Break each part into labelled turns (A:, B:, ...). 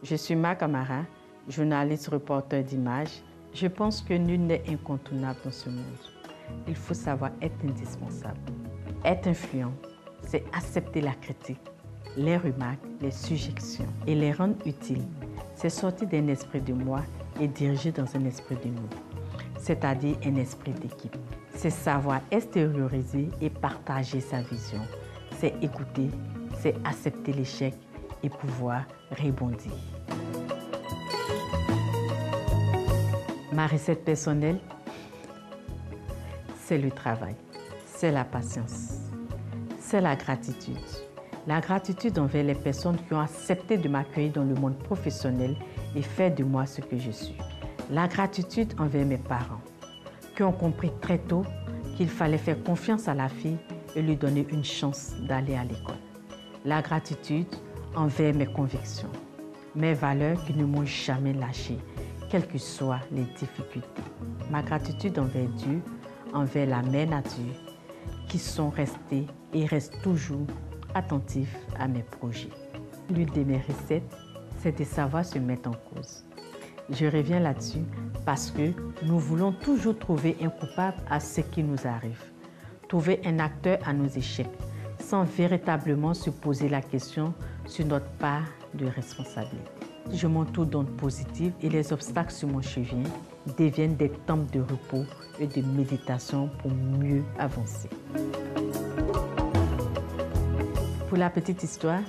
A: Je suis Ma Camara, journaliste reporter d'images. Je pense que nul n'est incontournable dans ce monde. Il faut savoir être indispensable. Être influent, c'est accepter la critique, les remarques, les suggestions et les rendre utiles. C'est sortir d'un esprit de moi et diriger dans un esprit de nous, c'est-à-dire un esprit d'équipe. C'est savoir extérioriser et partager sa vision. C'est écouter, c'est accepter l'échec et pouvoir rebondir. Ma recette personnelle, c'est le travail, c'est la patience, c'est la gratitude. La gratitude envers les personnes qui ont accepté de m'accueillir dans le monde professionnel et faire de moi ce que je suis. La gratitude envers mes parents, qui ont compris très tôt qu'il fallait faire confiance à la fille et lui donner une chance d'aller à l'école. La gratitude envers mes convictions, mes valeurs qui ne m'ont jamais lâché, quelles que soient les difficultés. Ma gratitude envers Dieu, envers la mère nature, qui sont restés et restent toujours attentifs à mes projets. L'une de mes recettes, c'est de savoir se mettre en cause. Je reviens là-dessus parce que nous voulons toujours trouver un coupable à ce qui nous arrive, trouver un acteur à nos échecs, sans véritablement se poser la question sur notre part de responsabilité. Je m'entoure d'ondes positives et les obstacles sur mon chemin deviennent des temps de repos et de méditation pour mieux avancer. Pour la petite histoire,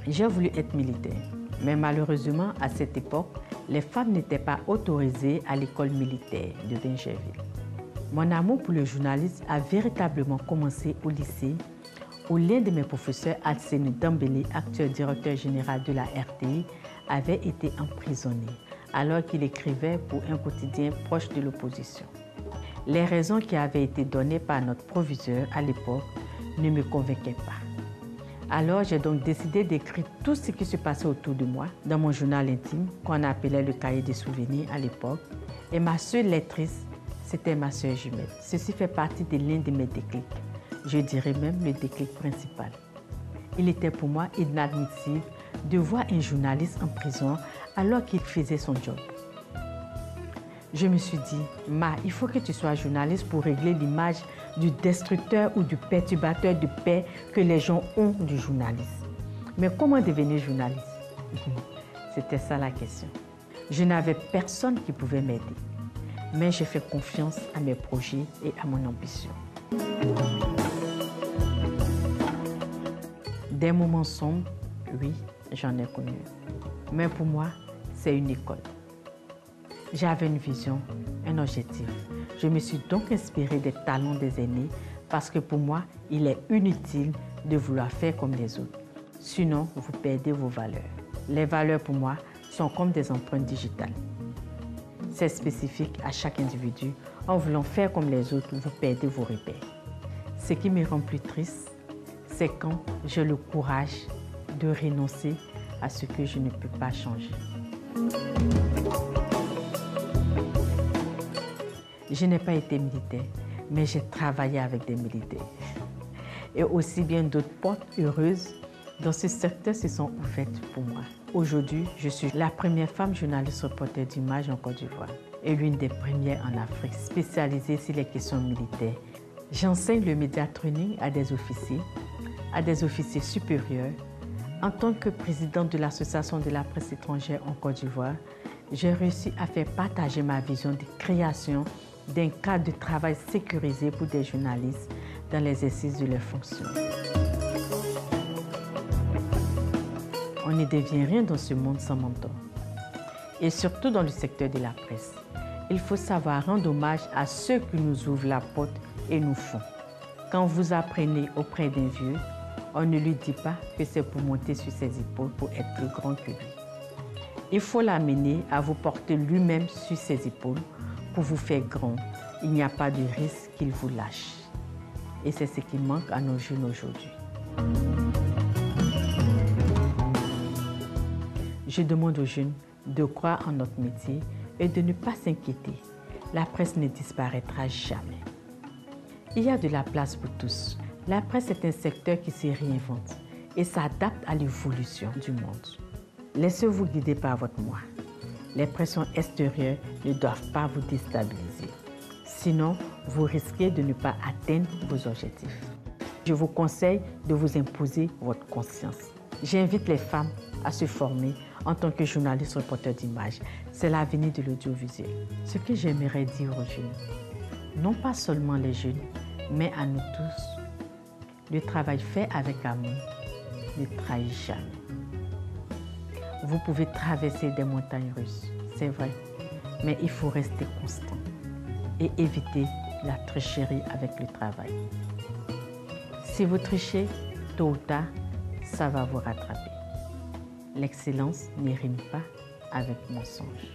A: j'ai voulu être militaire, mais malheureusement, à cette époque, les femmes n'étaient pas autorisées à l'école militaire de Bingerville. Mon amour pour le journalisme a véritablement commencé au lycée, où l'un de mes professeurs, Adseni Dambélé, actuel directeur général de la RTI, avait été emprisonné alors qu'il écrivait pour un quotidien proche de l'opposition. Les raisons qui avaient été données par notre proviseur à l'époque ne me convainquaient pas. Alors j'ai donc décidé d'écrire tout ce qui se passait autour de moi dans mon journal intime qu'on appelait le cahier des souvenirs à l'époque. Et ma seule lectrice, c'était ma sœur jumelle. Ceci fait partie de l'un de mes déclics. Je dirais même le déclic principal. Il était pour moi inadmissible de voir un journaliste en prison alors qu'il faisait son job. Je me suis dit, Ma, il faut que tu sois journaliste pour régler l'image du destructeur ou du perturbateur de paix que les gens ont du journaliste. Mais comment devenir journaliste? C'était ça la question. Je n'avais personne qui pouvait m'aider, mais j'ai fait confiance à mes projets et à mon ambition. Des moments sombres, oui, j'en ai connu. Mais pour moi, c'est une école. J'avais une vision, un objectif. Je me suis donc inspirée des talents des aînés parce que pour moi, il est inutile de vouloir faire comme les autres. Sinon, vous perdez vos valeurs. Les valeurs pour moi sont comme des empreintes digitales. C'est spécifique à chaque individu. En voulant faire comme les autres, vous perdez vos repères. Ce qui me rend plus triste, c'est quand j'ai le courage de renoncer à ce que je ne peux pas changer. Je n'ai pas été militaire, mais j'ai travaillé avec des militaires. Et aussi bien d'autres portes heureuses dans ce secteur se sont ouvertes pour moi. Aujourd'hui, je suis la première femme journaliste reporter d'images en Côte d'Ivoire et l'une des premières en Afrique spécialisée sur les questions militaires. J'enseigne le média training à des officiers supérieurs. En tant que présidente de l'Association de la presse étrangère en Côte d'Ivoire, j'ai réussi à faire partager ma vision de création d'un cadre de travail sécurisé pour des journalistes dans l'exercice de leurs fonctions. On ne devient rien dans ce monde sans mentor. Et surtout dans le secteur de la presse. Il faut savoir rendre hommage à ceux qui nous ouvrent la porte et nous font. Quand vous apprenez auprès d'un vieux, on ne lui dit pas que c'est pour monter sur ses épaules pour être plus grand que lui. Il faut l'amener à vous porter lui-même sur ses épaules pour vous faire grand. Il n'y a pas de risque qu'il vous lâche. Et c'est ce qui manque à nos jeunes aujourd'hui. Je demande aux jeunes de croire en notre métier et de ne pas s'inquiéter. La presse ne disparaîtra jamais. Il y a de la place pour tous. La presse est un secteur qui se réinvente et s'adapte à l'évolution du monde. Laissez-vous guider par votre moi. Les pressions extérieures ne doivent pas vous déstabiliser. Sinon, vous risquez de ne pas atteindre vos objectifs. Je vous conseille de vous imposer votre conscience. J'invite les femmes à se former en tant que journaliste reporter d'images. C'est l'avenir de l'audiovisuel. Ce que j'aimerais dire aux jeunes, non pas seulement les jeunes, mais à nous tous, le travail fait avec amour ne trahit jamais. Vous pouvez traverser des montagnes russes, c'est vrai, mais il faut rester constant et éviter la tricherie avec le travail. Si vous trichez, tôt ou tard, ça va vous rattraper. L'excellence ne rime pas avec mensonge.